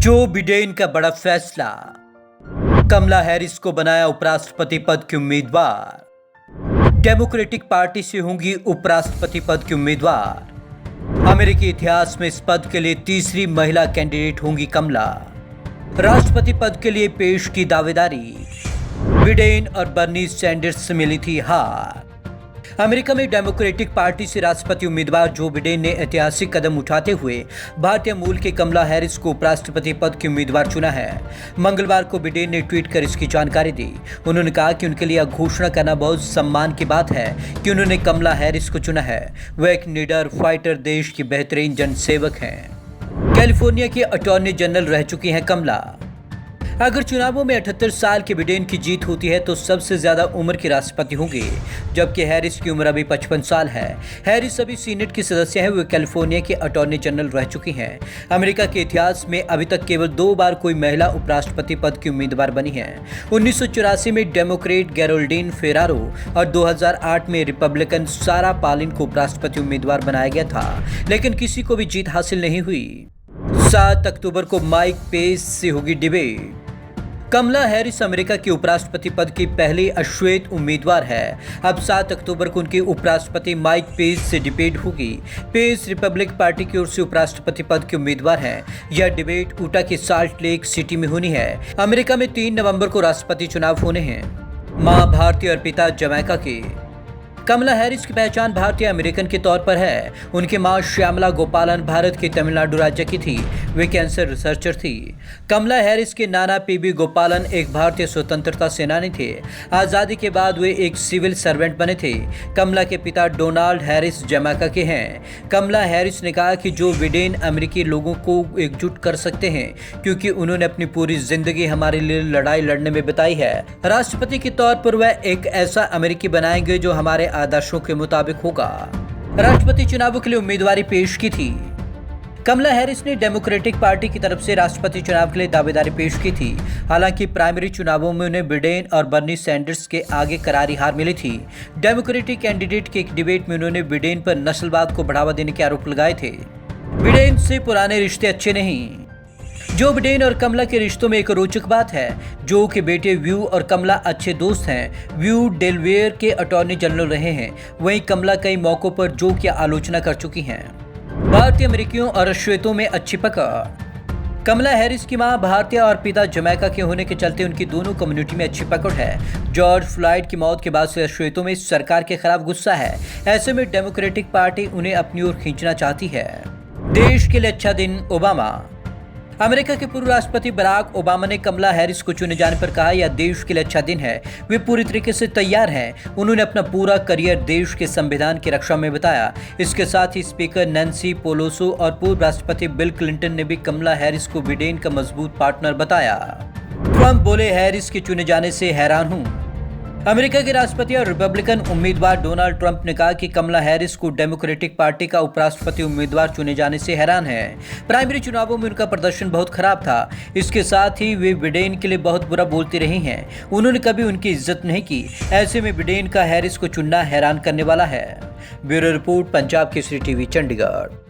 Joe Biden का बड़ा फैसला, कमला हैरिस को बनाया उपराष्ट्रपति पद की उम्मीदवार। डेमोक्रेटिक पार्टी से होंगी उपराष्ट्रपति पद की उम्मीदवार। अमेरिकी इतिहास में इस पद के लिए तीसरी महिला कैंडिडेट होंगी कमला। राष्ट्रपति पद के लिए पेश की दावेदारी, बिडेन और बर्नी सैंडर्स से मिली थी हार। अमेरिका में डेमोक्रेटिक पार्टी से राष्ट्रपति उम्मीदवार जो बिडेन ने ऐतिहासिक कदम उठाते हुए भारतीय मूल के कमला हैरिस को उपराष्ट्रपति पद की उम्मीदवार चुना है। मंगलवार को बिडेन ने ट्वीट कर इसकी जानकारी दी। उन्होंने कहा कि उनके लिए यह घोषणा करना बहुत सम्मान की बात है कि उन्होंने कमला हैरिस को चुना है। वह एक निडर फाइटर, देश की बेहतरीन जनसेवक हैं। कैलिफोर्निया के अटॉर्नी जनरल रह चुकी हैं कमला। अगर चुनावों में 78 साल के बिडेन की जीत होती है तो सबसे ज्यादा उम्र के राष्ट्रपति होंगे, जबकि हैरिस की उम्र अभी 55 साल है। हैरिस अभी सीनेट की सदस्य है। वे कैलिफोर्निया के अटॉर्नी जनरल रह चुकी हैं। अमेरिका के इतिहास में अभी तक केवल 2 बार कोई महिला उपराष्ट्रपति पद की उम्मीदवार बनी है। 1984 में डेमोक्रेट गेरोल्डीन फेरारो और 2008 में रिपब्लिकन सारा पालिन को उपराष्ट्रपति उम्मीदवार बनाया गया था, लेकिन किसी को भी जीत हासिल नहीं हुई। 7 अक्टूबर को माइक पेंस से होगी डिबेट। कमला हैरिस अमेरिका के उपराष्ट्रपति पद की पहली अश्वेत उम्मीदवार है। अब 7 अक्टूबर को उनके उपराष्ट्रपति माइक पेंस से डिबेट होगी। पेंस रिपब्लिक पार्टी की ओर से उपराष्ट्रपति पद के उम्मीदवार हैं। यह डिबेट यूटा के साल्ट लेक सिटी में होनी है। अमेरिका में 3 नवंबर को राष्ट्रपति चुनाव होने हैं। मां भारतीय और पिता जमैका के। कमला हैरिस की पहचान भारतीय अमेरिकन के तौर पर है। उनकी मां श्यामला गोपालन भारत के तमिलनाडु राज्य की थी। वे कैंसर रिसर्चर थी। कमला हैरिस के नाना पीबी गोपालन एक भारतीय स्वतंत्रता सेनानी थे। आज़ादी के बाद वे एक सिविल सर्वेंट बने थे। कमला के पिता डोनाल्ड हैरिस जमैका के हैं। कमला हैरिस ने कहा कि जो बिडेन अमेरिकी लोगों को एकजुट कर सकते हैं, क्योंकि उन्होंने अपनी पूरी जिंदगी हमारे लिए लड़ाई लड़ने में बिताई है। राष्ट्रपति के तौर पर वह एक ऐसा अमेरिकी बनाएंगे जो हमारे आदर्शों के मुताबिक होगा। राष्ट्रपति चुनावों के लिए उम्मीदवारी पेश की थी। कमला हैरिस ने डेमोक्रेटिक पार्टी की तरफ से राष्ट्रपति चुनाव के लिए दावेदारी पेश की थी। हालांकि प्राइमरी चुनावों में उन्हें बिडेन और बर्नी सैंडर्स के आगे करारी हार मिली थी। डेमोक्रेटिक कैंडिडेट के एक डिबेट में उन्होंने बिडेन पर नस्लवाद को बढ़ावा देने के आरोप लगाए थे। बिडेन से पुराने रिश्ते अच्छे नहीं। जो बिडेन और कमला के रिश्तों में एक रोचक बात है। जो के बेटे व्यू और कमला अच्छे दोस्त हैं। व्यू डेलवेयर के अटॉर्नी जनरल रहे हैं। वहीं कमला कई मौकों पर जो की आलोचना कर चुकी हैं। भारतीय अमेरिकियों और अश्वेतों में अच्छी पकड़। कमला हैरिस की मां भारतीय और पिता जमैका के होने के चलते उनकी दोनों कम्युनिटी में अच्छी पकड़ है। जॉर्ज फ्लॉयड की मौत के बाद से अश्वेतों में सरकार के खिलाफ गुस्सा है। ऐसे में डेमोक्रेटिक पार्टी उन्हें अपनी ओर खींचना चाहती है। देश के लिए अच्छा दिन, ओबामा। अमेरिका के पूर्व राष्ट्रपति बराक ओबामा ने कमला हैरिस को चुने जाने पर कहा, यह देश के लिए अच्छा दिन है। वे पूरी तरीके से तैयार हैं। उन्होंने अपना पूरा करियर देश के संविधान की रक्षा में बताया। इसके साथ ही स्पीकर नैन्सी पेलोसी और पूर्व राष्ट्रपति बिल क्लिंटन ने भी कमला हैरिस को बिडेन का मजबूत पार्टनर बताया। ट्रंप बोले, हैरिस के चुने जाने से हैरान हूं। अमेरिका के राष्ट्रपति और रिपब्लिकन उम्मीदवार डोनाल्ड ट्रंप ने कहा कि कमला हैरिस को डेमोक्रेटिक पार्टी का उपराष्ट्रपति उम्मीदवार चुने जाने से हैरान है। प्राइमरी चुनावों में उनका प्रदर्शन बहुत खराब था। इसके साथ ही वे बिडेन के लिए बहुत बुरा बोलती रही हैं। उन्होंने कभी उनकी इज्जत नहीं की। ऐसे में बिडेन का हैरिस को चुनना हैरान करने वाला है। Bureau report, Punjab Kesari TV, Chandigarh.